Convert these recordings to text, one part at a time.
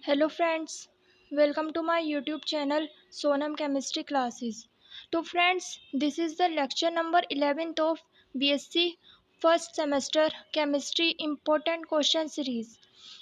Hello friends, welcome to my YouTube channel Sonam chemistry classes. तो friends, this is the lecture number 11th of BSc first semester chemistry important question series.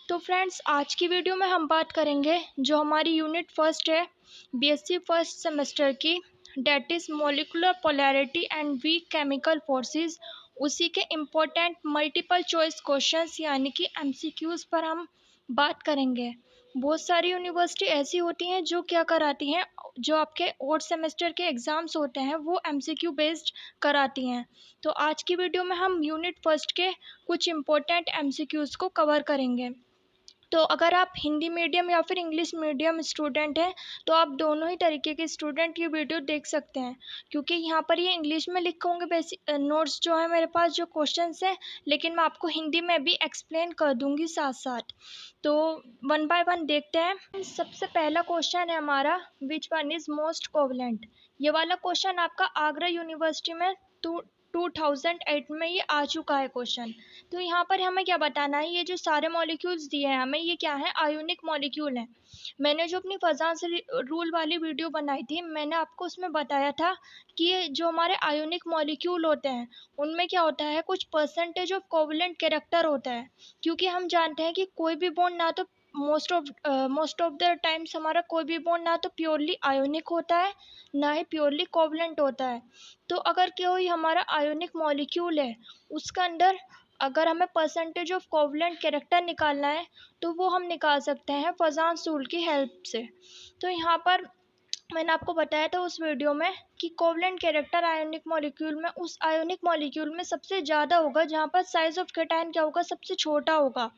तो friends, आज की video में हम बात करेंगे जो हमारी यूनिट फर्स्ट है बीएससी फर्स्ट सेमेस्टर की, that is molecular polarity and weak chemical forces. उसी के इम्पोर्टेंट मल्टीपल चॉइस क्वेश्चंस यानी कि एमसीक्यूज़ पर हम बात करेंगे। बहुत सारी यूनिवर्सिटी ऐसी होती हैं जो क्या कराती हैं, जो आपके और सेमेस्टर के एग्ज़ाम्स होते हैं वो एमसीक्यू बेस्ड कराती हैं। तो आज की वीडियो में हम यूनिट फर्स्ट के कुछ इम्पोर्टेंट एमसीक्यूज़ को कवर करेंगे। तो अगर आप हिंदी मीडियम या फिर इंग्लिश मीडियम स्टूडेंट हैं तो आप दोनों ही तरीके के स्टूडेंट ये वीडियो देख सकते हैं, क्योंकि यहाँ पर ये इंग्लिश में लिखे होंगे बेसिक नोट्स जो है मेरे पास जो क्वेश्चंस हैं, लेकिन मैं आपको हिंदी में भी एक्सप्लेन कर दूँगी साथ साथ। तो वन बाय वन देखते हैं। सबसे पहला क्वेश्चन है हमारा, which one is most covalent. ये वाला क्वेश्चन आपका आगरा यूनिवर्सिटी में 2008 में ये आ चुका है क्वेश्चन। तो यहाँ पर हमें क्या बताना है, ये जो सारे मॉलिक्यूल्स दिए हैं हमें, ये क्या है, आयोनिक मॉलिक्यूल हैं। मैंने जो अपनी फजांस रूल वाली वीडियो बनाई थी, मैंने आपको उसमें बताया था कि जो हमारे आयोनिक मॉलिक्यूल होते हैं उनमें क्या होता है, कुछ परसेंटेज ऑफ कोवलेंट कैरेक्टर होता है। क्योंकि हम जानते हैं कि कोई भी बॉन्ड ना तो मोस्ट ऑफ द टाइम्स हमारा कोई भी बॉन्ड ना तो प्योरली आयोनिक होता है, ना ही प्योरली कोवलेंट होता है। तो अगर कोई हमारा आयोनिक मॉलिक्यूल है, उसका अंदर अगर हमें परसेंटेज ऑफ कोवलेंट कैरेक्टर निकालना है तो वो हम निकाल सकते हैं फजांस रूल की हेल्प से। तो यहाँ पर मैंने आपको बताया था उस वीडियो में कि कोवलेंट कैरेक्टर आयोनिक मॉलिक्यूल में, उस आयोनिक मॉलिक्यूल में सबसे ज़्यादा होगा जहाँ पर साइज ऑफ कैटायन क्या होगा, सबसे छोटा होगा।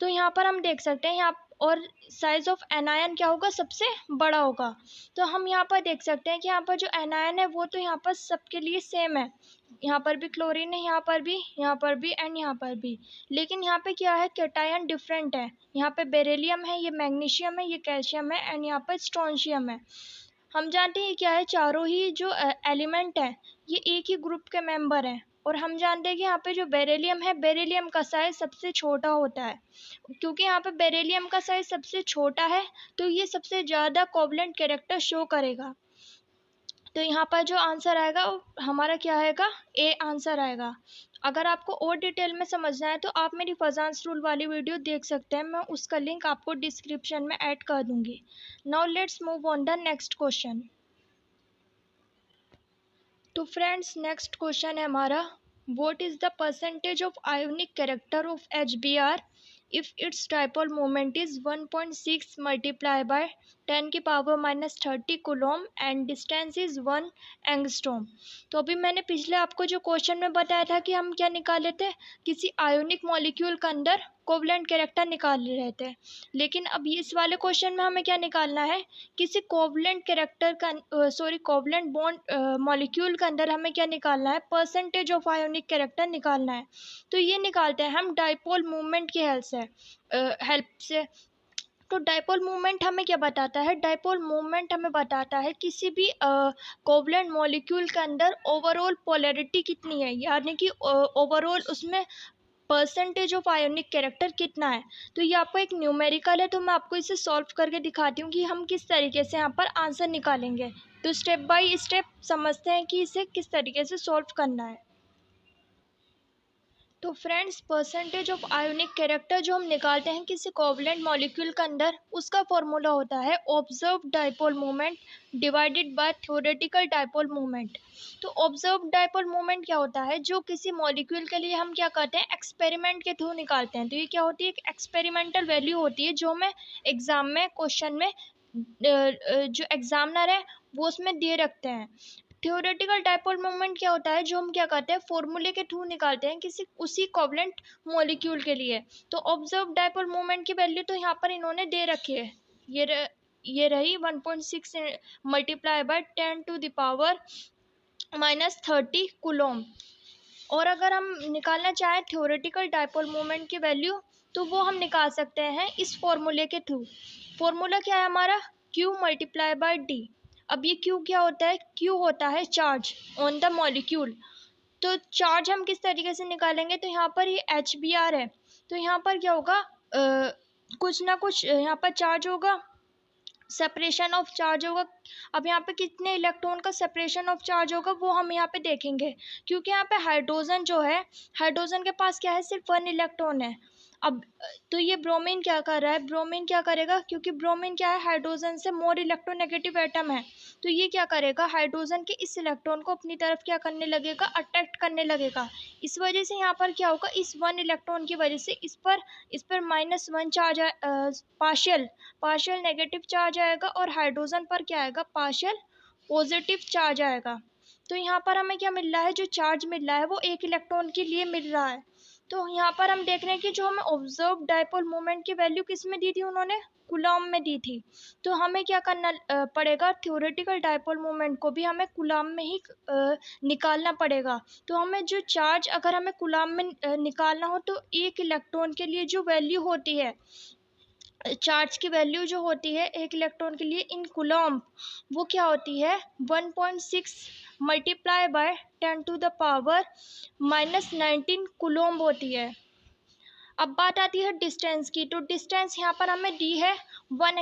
तो यहाँ पर हम देख सकते हैं यहाँ, और साइज ऑफ एनायन क्या होगा, सबसे बड़ा होगा। तो हम यहाँ पर देख सकते हैं कि यहाँ पर जो एनायन है वो तो यहाँ पर सबके लिए सेम है। यहाँ पर भी क्लोरीन है, यहाँ पर भी, यहाँ पर भी एंड यहाँ पर भी। लेकिन यहाँ पे क्या है, कैटायन डिफरेंट है। यहाँ पे बेरिलियम है, ये मैग्नीशियम है, ये कैल्शियम है एंड यहाँ पर स्ट्रोंशियम है। हम जानते हैं ये क्या है, चारों ही जो एलिमेंट है ये एक ही ग्रुप के मेंबर हैं। और हम जानते हैं कि यहाँ पे जो बेरिलियम है, बेरिलियम का साइज सबसे छोटा होता है। क्योंकि यहाँ पे बेरिलियम का साइज सबसे छोटा है तो ये सबसे ज़्यादा कोवलेंट कैरेक्टर शो करेगा। तो यहाँ पर जो आंसर आएगा वो हमारा क्या आएगा, ए आंसर आएगा। अगर आपको और डिटेल में समझना है तो आप मेरी फजांस रूल वाली वीडियो देख सकते हैं, मैं उसका लिंक आपको डिस्क्रिप्शन में ऐड कर दूंगी। Now let's move on the next question. तो फ्रेंड्स, नेक्स्ट क्वेश्चन है हमारा, what is the percentage of ionic character of HBr if it's dipole moment is 1.6 multiply by 10⁻³ Coulomb and distance is 1 angstrom. तो अभी मैंने पिछले आपको जो question में बताया था कि हम क्या निकाले थे, किसी आयोनिक मॉलिक्यूल के अंदर कोवलेंट कैरेक्टर निकाल रहे थे। लेकिन अब इस वाले क्वेश्चन में हमें क्या निकालना है, किसी कोवलेंट कैरेक्टर का कोवलेंट बॉन्ड मॉलिक्यूल के अंदर हमें क्या निकालना है, परसेंटेज ऑफ आयोनिक कैरेक्टर निकालना है। तो ये निकालते हैं हम डाइपोल मूवमेंट की हेल्प से। तो डाइपोल मूवमेंट हमें क्या बताता है, डाइपोल मूवमेंट हमें बताता है किसी भी कोवलेंट मॉलिक्यूल के अंदर ओवरऑल पोलैरिटी कितनी है, यानी कि ओवरऑल उसमें परसेंटेज ऑफ आयोनिक कैरेक्टर कितना है। तो ये आपको एक न्यूमेरिकल है, तो मैं आपको इसे सॉल्व करके दिखाती हूँ कि हम किस तरीके से यहाँ पर आंसर निकालेंगे। तो स्टेप बाय स्टेप समझते हैं कि इसे किस तरीके से सॉल्व करना है। तो friends, percentage of ionic character जो हम निकालते हैं किसी कोवलेंट मॉलिक्यूल के अंदर, उसका फॉर्मूला होता है observe dipole moment divided by theoretical dipole moment. तो ऑब्जर्व डाइपोल मोमेंट क्या होता है, जो किसी मॉलिक्यूल के लिए हम क्या करते हैं, एक्सपेरिमेंट के थ्रू निकालते हैं। तो ये क्या होती है, एक एक्सपेरिमेंटल वैल्यू होती है जो हमें एग्जाम में क्वेश्चन में जो एग्जामिनर है वो उसमें दे रखते हैं। थ्योरेटिकल डाइपोल मोमेंट क्या होता है, जो हम क्या करते हैं, फॉर्मूले के थ्रू निकालते हैं किसी उसी कोवलेंट मॉलिक्यूल के लिए। तो ऑब्जर्व डाइपोल मोमेंट की वैल्यू तो यहाँ पर इन्होंने दे रखी है, ये रही 1.6 मल्टीप्लाई बाय 10⁻⁻30 कूलॉम। और अगर हम निकालना चाहें थ्योरेटिकल डाइपोल मोमेंट की वैल्यू, तो वो हम निकाल सकते हैं इस फॉर्मूले के थ्रू। फॉर्मूला क्या है हमारा, Q मल्टीप्लाई बाय D। अब ये Q क्या होता है, Q होता है चार्ज ऑन द मॉलिक्यूल। तो चार्ज हम किस तरीके से निकालेंगे, तो यहाँ पर ये HBr है, तो यहाँ पर क्या होगा, कुछ ना कुछ यहाँ पर चार्ज होगा, सेपरेशन ऑफ चार्ज होगा। अब यहाँ पे कितने इलेक्ट्रॉन का सेपरेशन ऑफ चार्ज होगा वो हम यहाँ पे देखेंगे, क्योंकि यहाँ पे हाइड्रोजन जो है, हाइड्रोजन के पास क्या है, सिर्फ 1 इलेक्ट्रॉन है। अब तो ये ब्रोमीन क्या कर रहा है, ब्रोमीन क्या करेगा, क्योंकि ब्रोमीन क्या है, हाइड्रोजन से मोर इलेक्ट्रोनेगेटिव एटम है, तो ये क्या करेगा, हाइड्रोजन के इस इलेक्ट्रॉन को अपनी तरफ क्या करने लगेगा, अट्रैक्ट करने लगेगा। इस वजह से यहाँ पर क्या होगा, इस 1 इलेक्ट्रॉन की वजह से इस पर -1 चार्ज पार्शियल नेगेटिव चार्ज आएगा, और हाइड्रोजन पर क्या आएगा, पार्शियल पॉजिटिव चार्ज आएगा। तो यहाँ पर हमें क्या मिल रहा है, जो चार्ज मिल रहा है वो 1 इलेक्ट्रॉन के लिए मिल रहा है। तो यहाँ पर हम देख रहे हैं कि जो हमें ऑब्जर्व डायपोल मोमेंट की वैल्यू किस में दी थी, उन्होंने कूलॉम में दी थी। तो हमें क्या करना पड़ेगा, थ्योरेटिकल डायपोल मोमेंट को भी हमें कूलॉम में ही निकालना पड़ेगा। तो हमें जो चार्ज अगर हमें कूलॉम में निकालना हो, तो 1 इलेक्ट्रॉन के लिए जो वैल्यू होती है, चार्ज की वैल्यू जो होती है 1 इलेक्ट्रॉन के लिए इन कूलॉम, वो क्या होती है, 1.6 मल्टीप्लाई बाय 10⁻⁻19 कूलॉम होती है। अब बात आती है डिस्टेंस की, तो डिस्टेंस यहाँ पर हमें दी है 1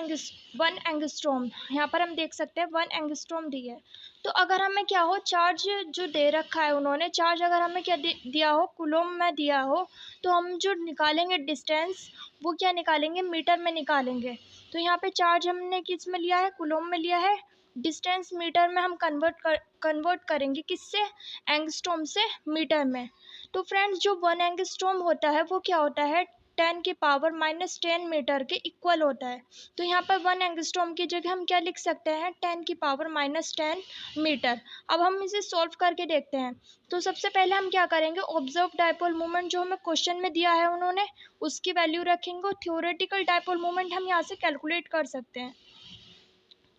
एंगस्ट्रॉम। यहाँ पर हम देख सकते हैं 1 एंगस्ट्रॉम दी है। तो अगर हमें क्या हो, चार्ज जो दे रखा है उन्होंने, चार्ज अगर हमें क्या दिया हो, कूलॉम में दिया हो, तो हम जो निकालेंगे डिस्टेंस, वो क्या निकालेंगे, मीटर में निकालेंगे। तो यहाँ पे चार्ज हमने किस में लिया है, कूलॉम में लिया है, डिस्टेंस मीटर में हम कन्वर्ट करेंगे, किससे, एंगस्ट्रॉम से मीटर में। तो फ्रेंड्स जो 1 एंगस्ट्रॉम होता है वो क्या होता है, 10⁻⁻10 मीटर के इक्वल होता है। तो यहाँ पर 1 एंगस्ट्रॉम की जगह हम क्या लिख सकते हैं, 10⁻⁻10 मीटर। अब हम इसे सॉल्व करके देखते हैं। तो सबसे पहले हम क्या करेंगे, ऑब्जर्व डायपोल मोमेंट जो हमें क्वेश्चन में दिया है उन्होंने, उसकी वैल्यू रखेंगे, और थ्योरेटिकल डायपोल मोमेंट हम यहाँ से कैलकुलेट कर सकते हैं।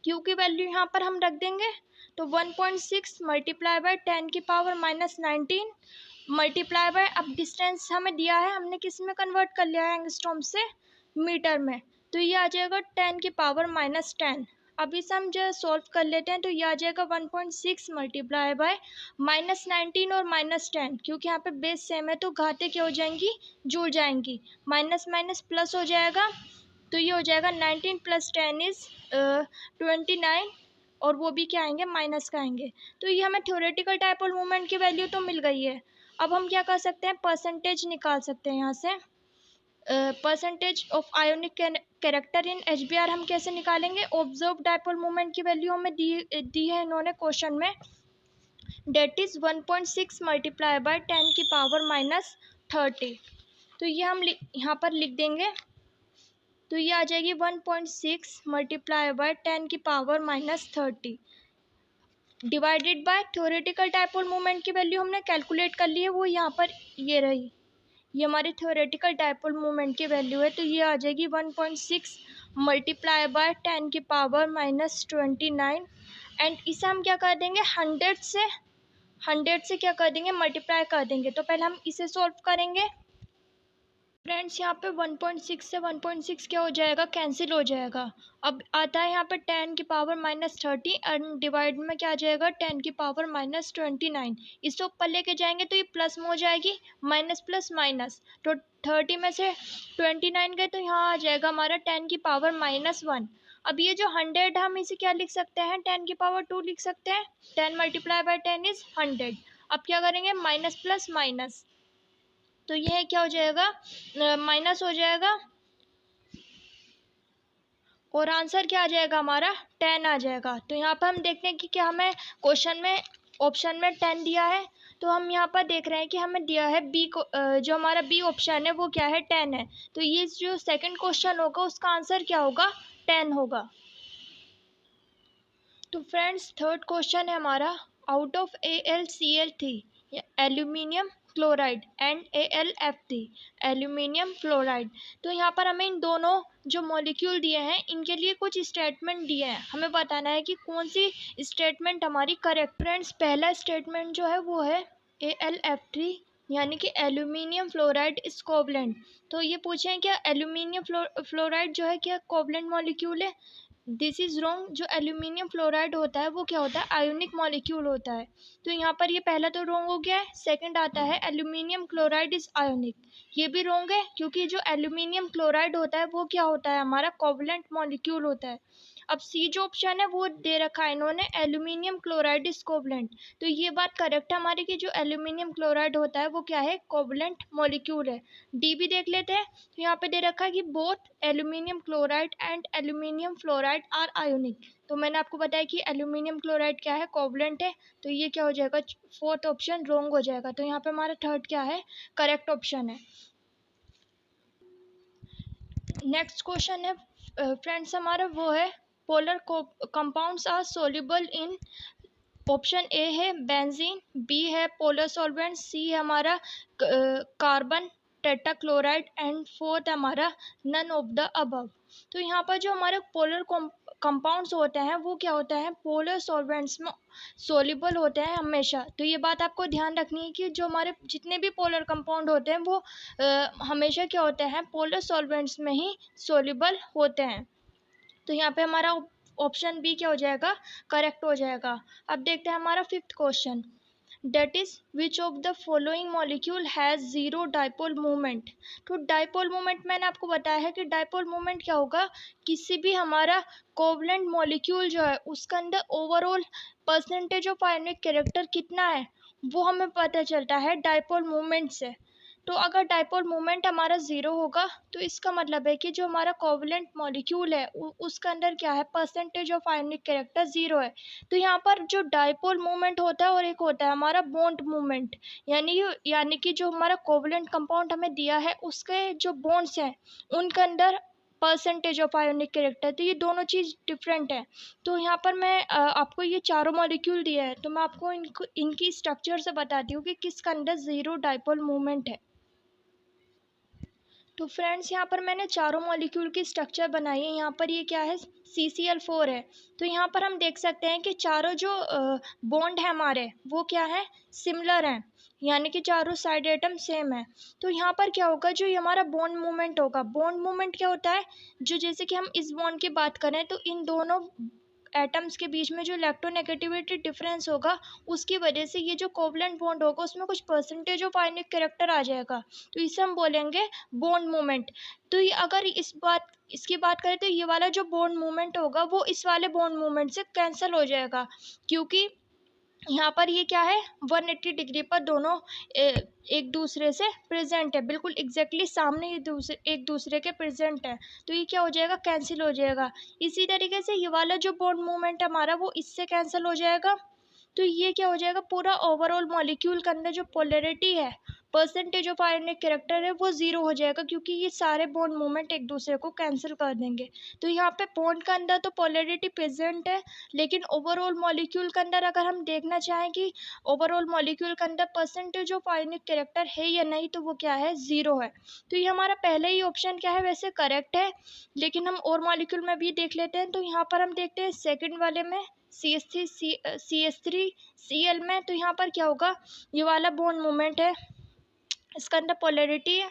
क्यू की वैल्यू यहाँ पर हम रख देंगे, तो 1.6 मल्टीप्लाई बाय 10⁻⁻19 मल्टीप्लाई बाय, अब डिस्टेंस हमें दिया है, हमने किस में कन्वर्ट कर लिया है, एंगस्ट्रॉम से मीटर में, तो ये आ जाएगा 10⁻⁻10। अब इसे हम जो सॉल्व कर लेते हैं, तो ये आ जाएगा 1.6 मल्टीप्लाई बाय -19 और -10, क्योंकि यहाँ पे बेस सेम है तो घातें क्या हो जाएंगी, जुड़ जाएंगी, माइनस माइनस प्लस हो जाएगा। तो ये हो जाएगा 19 + 10 इज़ 29, और वो भी क्या आएंगे, माइनस का आएंगे। तो ये हमें थ्योरेटिकल डायपोल मोमेंट की वैल्यू तो मिल गई है। अब हम क्या कर सकते हैं, परसेंटेज निकाल सकते हैं यहाँ से। Percentage of ionic character in HBr हम कैसे निकालेंगे, ऑब्जर्व डायपोल मोमेंट की वैल्यू हमें दी है इन्होंने क्वेश्चन में, डेट इज़ 1.6 मल्टीप्लाई बाय 10⁻⁻30। तो ये हम यहाँ पर लिख देंगे, तो ये आ जाएगी 1.6 multiply by 10⁻⁻30 divided by theoretical dipole moment की वैल्यू हमने कैलकुलेट कर ली है, वो यहाँ पर ये रही, ये हमारी थ्योरेटिकल डायपोल मोमेंट की वैल्यू है। तो ये आ जाएगी 1.6 मल्टीप्लाई बाय 10⁻⁻29, एंड इसे हम क्या कर देंगे, 100 से क्या कर देंगे, मल्टीप्लाई कर देंगे। तो पहले हम इसे सॉल्व करेंगे। फ्रेंड्स यहाँ पे 1.6 से 1.6 क्या हो जाएगा, कैंसिल हो जाएगा। अब आता है यहाँ पे 10⁻⁻30 एंड डिवाइड में क्या आ जाएगा, 10⁻⁻29। इसको ऊपर लेके जाएंगे तो ये प्लस में हो जाएगी, माइनस प्लस माइनस, तो 30 में से 29 गए तो यहाँ आ जाएगा हमारा 10⁻⁻1। अब ये जो 100 हम इसे क्या लिख सकते हैं, 10⁻2 लिख सकते हैं, 10 × 10 इज़ 100। अब क्या करेंगे, माइनस प्लस माइनस, तो यह क्या हो जाएगा, माइनस हो जाएगा, और आंसर क्या आ जाएगा हमारा, 10 आ जाएगा। तो यहाँ पर हम देखते हैं कि क्या हमें क्वेश्चन में ऑप्शन में 10 दिया है, तो हम यहाँ पर देख रहे हैं कि हमें दिया है बी को, जो हमारा बी ऑप्शन है वो क्या है, 10 है। तो ये जो सेकंड क्वेश्चन होगा उसका आंसर क्या होगा, 10 होगा। तो फ्रेंड्स थर्ड क्वेश्चन है हमारा, out of AlCl3 aluminium chloride and AlF3 aluminium fluoride. तो यहाँ पर हमें इन दोनों जो मॉलिक्यूल दिए हैं इनके लिए कुछ स्टेटमेंट दिए हैं, हमें बताना है कि कौन सी स्टेटमेंट हमारी करेक्ट। फ्रेंड्स पहला स्टेटमेंट जो है वो है AlF3 यानी कि एल्यूमिनियम फ्लोराइड इज कोवलेंट। तो ये पूछे हैं क्या एल्यूमिनियम फ्लोराइड जो है क्या कोवलेंट मॉलिक्यूल है, दिस इज़ रॉन्ग। जो एल्यूमिनियम फ्लोराइड होता है वो क्या होता है, आयोनिक मॉलिक्यूल होता है। तो यहाँ पर ये पहला तो रॉन्ग हो गया है। सेकंड आता है एल्यूमिनियम क्लोराइड इज आयोनिक, ये भी रॉन्ग है क्योंकि जो एल्यूमिनियम क्लोराइड होता है वो क्या होता है, हमारा कोवलेंट मॉलिक्यूल होता है। अब सी जो ऑप्शन है वो दे रखा है इन्होंने, एल्यूमिनियम क्लोराइड इज कोवलेंट, तो ये बात करेक्ट है हमारी कि जो एल्यूमिनियम क्लोराइड होता है वो क्या है, कोवलेंट मॉलिक्यूल है। डी भी देख लेते हैं। तो यहाँ पे दे रखा है कि both aluminium chloride and aluminium fluoride are ionic, तो मैंने आपको बताया कि एल्यूमिनियम क्लोराइड क्या है, कोवलेंट है। तो ये क्या हो जाएगा, फोर्थ ऑप्शन रॉन्ग हो जाएगा। तो यहाँ पे हमारा थर्ड क्या है, करेक्ट ऑप्शन है। नेक्स्ट क्वेश्चन है फ्रेंड्स हमारा वो है, polar compounds are soluble in, option A है बेंजीन, बी है पोलर सॉल्वेंट, सी है हमारा कार्बन टेट्राक्लोराइड एंड फोर्थ हमारा नन ऑफ द अबव। तो यहाँ पर जो हमारे पोलर कंपाउंड्स होते हैं वो क्या होता है, पोलर सॉल्वेंट्स में सोल्यूबल होते हैं हमेशा। तो ये बात आपको ध्यान रखनी है कि जो हमारे जितने भी पोलर कंपाउंड होते हैं वो हमेशा क्या होते हैं, पोलर सॉल्वेंट्स में ही सोल्यूबल होते हैं। तो यहाँ पे हमारा ऑप्शन बी क्या हो जाएगा, करेक्ट हो जाएगा। अब देखते हैं हमारा fifth question, that is which of the following molecule has zero dipole movement. तो डाइपोल मूवमेंट मैंने आपको बताया है कि डाइपोल मूवमेंट क्या होगा, किसी भी हमारा कोवलेंट मॉलिक्यूल जो है उसके अंदर overall percentage of ionic character कितना है वो हमें पता चलता है डाइपोल मूवमेंट से। तो अगर डाइपोल मोमेंट हमारा ज़ीरो होगा तो इसका मतलब है कि जो हमारा कोवलेंट मॉलिक्यूल है उसके अंदर क्या है, percentage of ionic character zero है। तो यहाँ पर जो डाइपोल मूवमेंट होता है और एक होता है हमारा बॉन्ड मूवमेंट, यानी कि जो हमारा कोवलेंट कंपाउंड हमें दिया है उसके जो बॉन्ड्स हैं उनके अंदर परसेंटेज ऑफ आयोनिक कैरेक्टर, तो ये दोनों चीज़ डिफरेंट है। तो यहाँ पर मैं आपको ये चारों मॉलिक्यूल दिया है तो मैं आपको इनकी स्ट्रक्चर से बताती हूँ कि किसके अंदर ज़ीरो डाइपोल मूवमेंट है। तो फ्रेंड्स यहाँ पर मैंने चारों मॉलिक्यूल की स्ट्रक्चर बनाई है। यहाँ पर ये क्या है, CCl4 है। तो यहाँ पर हम देख सकते हैं कि चारों जो बॉन्ड है हमारे वो क्या है, सिमिलर हैं, यानी कि चारों साइड एटम सेम है। तो यहाँ पर क्या होगा, जो ये हमारा बॉन्ड मूवमेंट होगा, बॉन्ड मूवमेंट क्या होता है, जो जैसे कि हम इस बॉन्ड की बात करें तो इन दोनों एटम्स के बीच में जो इलेक्ट्रोनेगेटिविटी डिफरेंस होगा उसकी वजह से ये जो कोवलेंट बॉन्ड होगा उसमें कुछ परसेंटेज ऑफ आयनिक कैरेक्टर आ जाएगा, तो इसे हम बोलेंगे बॉन्ड मूवमेंट। तो ये अगर इसकी बात करें तो ये वाला जो बॉन्ड मूवमेंट होगा वो इस वाले बॉन्ड मूवमेंट से कैंसिल हो जाएगा, क्योंकि यहाँ पर ये क्या है, 180 डिग्री पर दोनों एक दूसरे से प्रेजेंट है, बिल्कुल एग्जैक्टली सामने एक दूसरे के प्रेजेंट है। तो ये क्या हो जाएगा, कैंसिल हो जाएगा। इसी तरीके से ये वाला जो बॉन्ड मूवमेंट हमारा वो इससे कैंसिल हो जाएगा। तो ये क्या हो जाएगा, पूरा ओवरऑल मॉलिक्यूल के अंदर जो पोलैरिटी है, परसेंटेज ऑफ आयोनिक कैरेक्टर है वो ज़ीरो हो जाएगा, क्योंकि ये सारे बॉन्ड मूवमेंट एक दूसरे को कैंसिल कर देंगे। तो यहाँ पे बॉन्ड के अंदर तो पोलैरिटी प्रेजेंट है, लेकिन ओवरऑल मॉलिक्यूल के अंदर अगर हम देखना चाहें कि ओवरऑल मॉलिक्यूल के अंदर परसेंटेज ऑफ आयोनिक कैरेक्टर है या नहीं, तो वो क्या है, ज़ीरो है। तो ये हमारा पहले ही ऑप्शन क्या है, वैसे करेक्ट है, लेकिन हम और मॉलिक्यूल में भी देख लेते हैं। तो यहाँ पर हम देखते हैं सेकंड वाले में CH3Cl में, तो यहाँ पर क्या होगा, ये वाला बॉन्ड मूवमेंट है, इसका अंदर पोलैरिटी है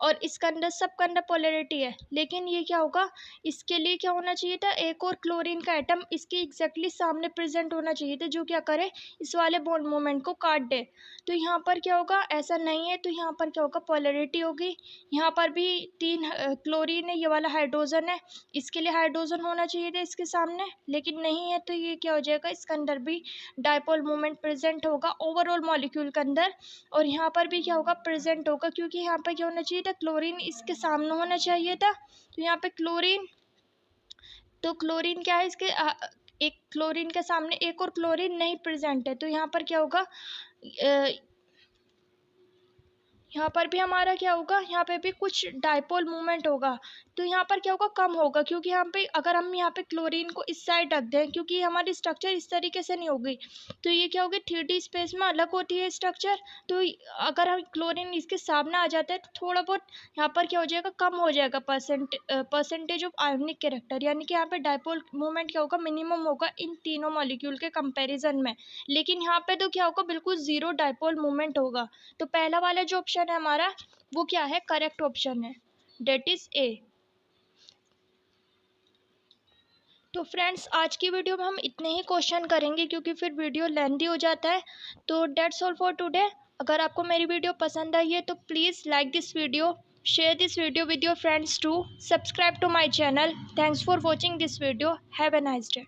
और इसका अंदर सबका अंदर पोलैरिटी है, लेकिन ये क्या होगा, इसके लिए क्या होना चाहिए था, एक और क्लोरीन का एटम इसके एग्जैक्टली सामने प्रेजेंट होना चाहिए था, जो क्या करे, इस वाले बॉन्ड मोमेंट को काट दे। तो यहाँ पर क्या होगा, ऐसा नहीं है, तो यहाँ पर क्या होगा, पोलैरिटी होगी। यहाँ पर भी 3 क्लोरीन है, ये वाला हाइड्रोजन है, इसके लिए हाइड्रोजन होना चाहिए था इसके सामने, लेकिन नहीं है, तो ये क्या हो जाएगा, इसके अंदर भी डाइपोल मोमेंट प्रेजेंट होगा ओवरऑल मॉलिक्यूल के अंदर। और यहाँ पर भी क्या होगा, प्रेजेंट होगा, क्योंकि यहाँ पर क्या होना चाहिए था, क्लोरीन इसके सामने होना चाहिए था। तो यहाँ पे क्लोरीन, तो क्लोरीन क्या है, इसके एक क्लोरीन के सामने एक और क्लोरीन नहीं प्रेजेंट है, तो यहाँ पर क्या होगा, यहाँ पर भी हमारा क्या होगा, यहाँ पे भी कुछ डाइपोल मूवमेंट होगा। तो यहाँ पर क्या होगा, कम होगा, क्योंकि यहाँ पे अगर हम यहाँ पे क्लोरीन को इस साइड रख दें, क्योंकि हमारी स्ट्रक्चर इस तरीके से नहीं होगी, तो ये क्या होगी, 3D स्पेस में अलग होती है स्ट्रक्चर। तो अगर हम क्लोरीन इसके सामने आ जाता है तो थोड़ा बहुत यहाँ पर क्या हो जाएगा, कम हो जाएगा परसेंटेज ऑफ आयोनिक कैरेक्टर, यानी कि यहाँ पे डाइपोल मूवमेंट क्या होगा, मिनिमम होगा इन तीनों मॉलिक्यूल के कंपेरिजन में। लेकिन यहाँ पे तो क्या होगा, बिल्कुल ज़ीरो डाइपोल मूवमेंट होगा। तो पहला वाला जो ऑप्शन है हमारा वो क्या है, करेक्ट ऑप्शन है, डेट इज ए। तो फ्रेंड्स आज की वीडियो में हम इतने ही क्वेश्चन करेंगे क्योंकि फिर वीडियो लेंथी हो जाता है। तो डेट्स ऑल फॉर टुडे। अगर आपको मेरी वीडियो पसंद आई है तो please like this video, share this video with your friends too, subscribe to my channel. Thanks for watching this video. Have a nice day.